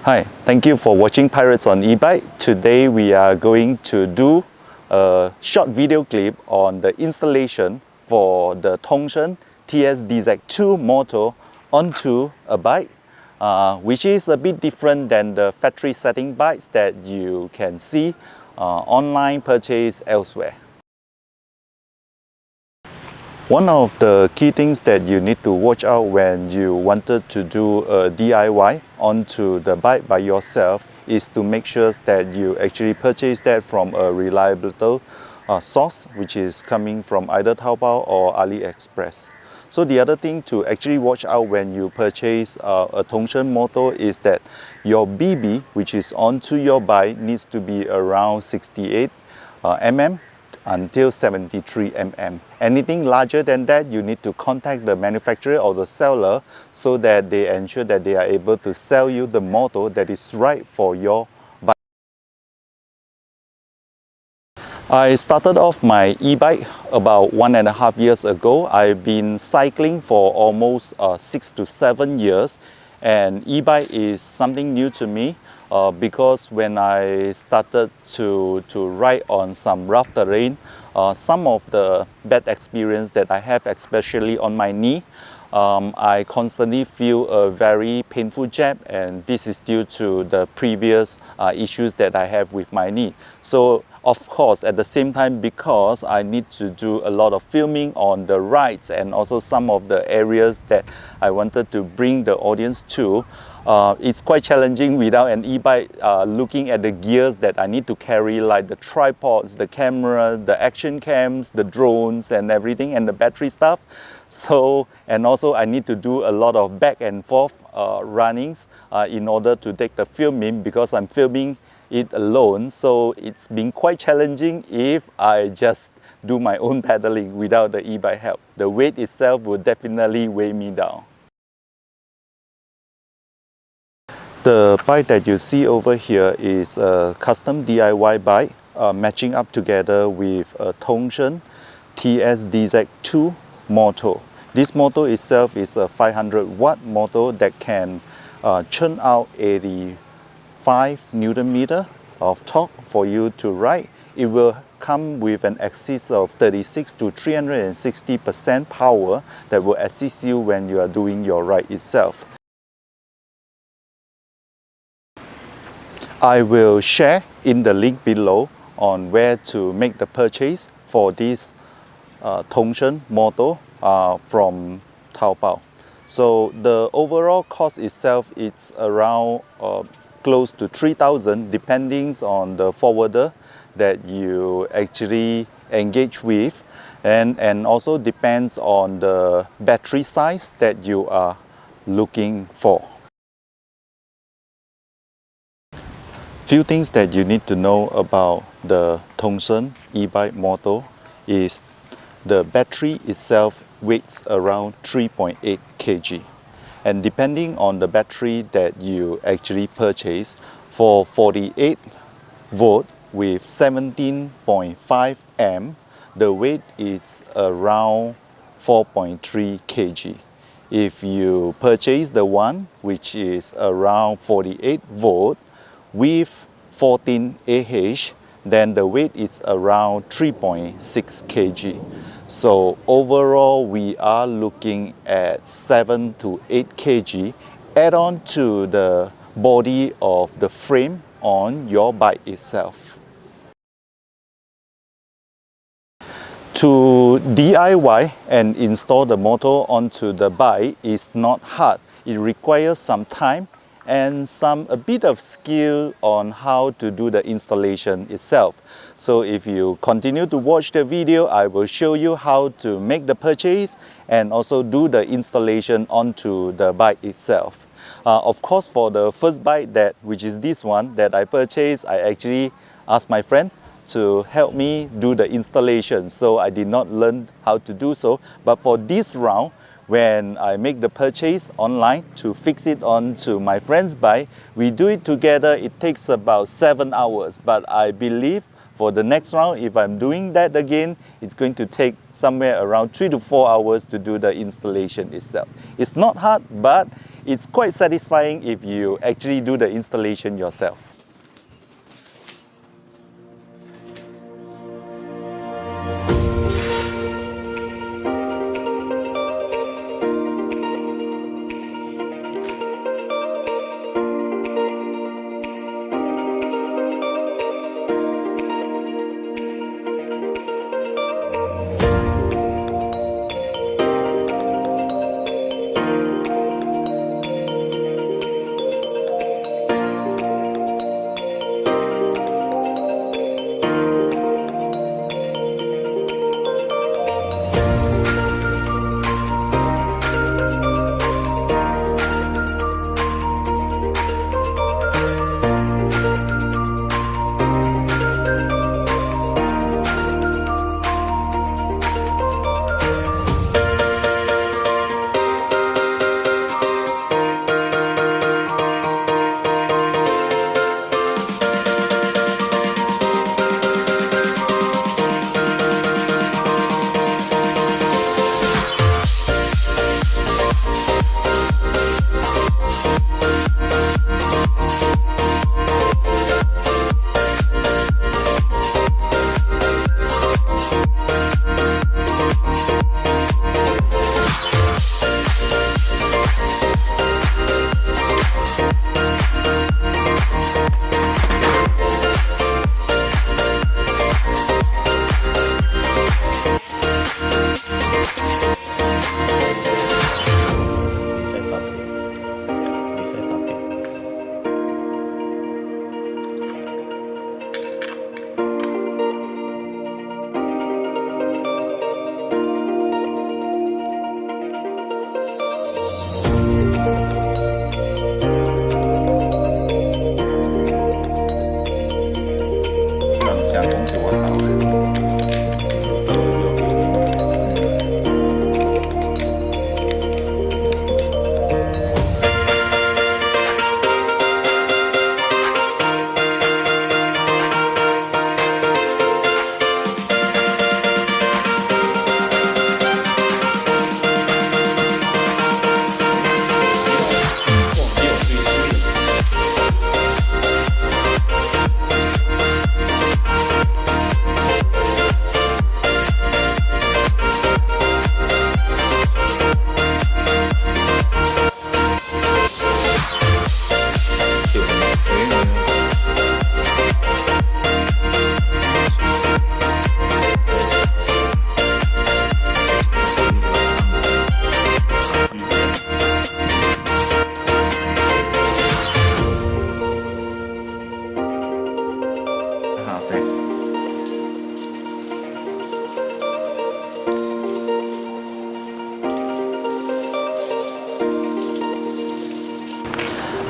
Hi, thank you for watching Pirates on e-bike. Today we are going to do a short video clip on the installation for the Tongshen TSDZ2 motor onto a bike, which is a bit different than the factory setting bikes that you can see online purchase elsewhere. One of the key things that you need to watch out when you wanted to do a DIY onto the bike by yourself is to make sure that you actually purchase that from a reliable source, which is coming from either Taobao or AliExpress. So the other thing to actually watch out when you purchase a Tongshen motor is that your BB, which is onto your bike, needs to be around 68 mm until 73 mm. Anything larger than that, you need to contact the manufacturer or the seller so that they ensure that they are able to sell you the motor that is right for your bike. I started off my e-bike about 1.5 years ago. I've been cycling for almost 6 to 7 years, and e-bike is something new to me. Because when I started to ride on some rough terrain, some of the bad experience that I have, especially on my knee, I constantly feel a very painful jab, and this is due to the previous issues that I have with my knee. So of course, at the same time, because I need to do a lot of filming on the rides and also some of the areas that I wanted to bring the audience to, it's quite challenging without an e-bike, looking at the gears that I need to carry, like the tripods, the camera, the action cams, the drones and everything, and the battery stuff. So, and also I need to do a lot of back and forth runnings in order to take the filming, because I'm filming it alone. So it's been quite challenging if I just do my own pedaling without the e-bike help. The weight itself would definitely weigh me down. The bike that you see over here is a custom DIY bike matching up together with a Tongshen TSDZ2 motor. This motor itself is a 500 watt motor that can churn out 85 Newton meter of torque for you to ride. It will come with an axis of 36 to 360% power that will assist you when you are doing your ride itself. I will share in the link below on where to make the purchase for this Tongshen motor from Taobao. So the overall cost itself, it's around close to 3,000, depending on the forwarder that you actually engage with, and also depends on the battery size that you are looking for. Few things that you need to know about the Tongshen e-bike motor is the battery itself weighs around 3.8 kg. And depending on the battery that you actually purchase, for 48 volt with 17.5 amp, the weight is around 4.3 kg. If you purchase the one which is around 48 volt with 14 Ah, then the weight is around 3.6 kg. So overall, we are looking at 7 to 8 kg add on to the body of the frame on your bike itself. To DIY and install the motor onto the bike is not hard. It requires some time and a bit of skill on how to do the installation itself. So if you continue to watch the video, I will show you how to make the purchase and also do the installation onto the bike itself. Of course, for the first bike, which is this one that I purchased, I actually asked my friend to help me do the installation, so I did not learn how to do so. But for this round, when I make the purchase online to fix it onto my friend's bike, we do it together. It takes about 7 hours, but I believe For the next round, if I'm doing that again, it's going to take somewhere around 3 to 4 hours to do the installation itself. It's not hard, but it's quite satisfying if you actually do the installation yourself.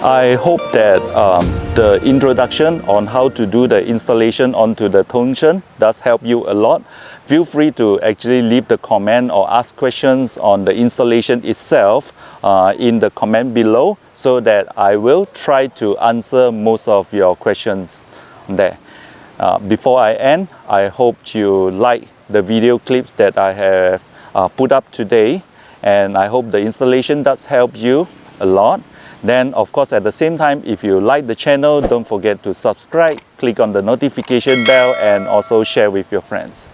I hope that the introduction on how to do the installation onto the Tongsheng does help you a lot. Feel free to actually leave the comment or ask questions on the installation itself in the comment below, so that I will try to answer most of your questions there. Before I end, I hope you like the video clips that I have put up today, and I hope the installation does help you a lot. Then of course, at the same time, if you like the channel, don't forget to subscribe, click on the notification bell, and also share with your friends.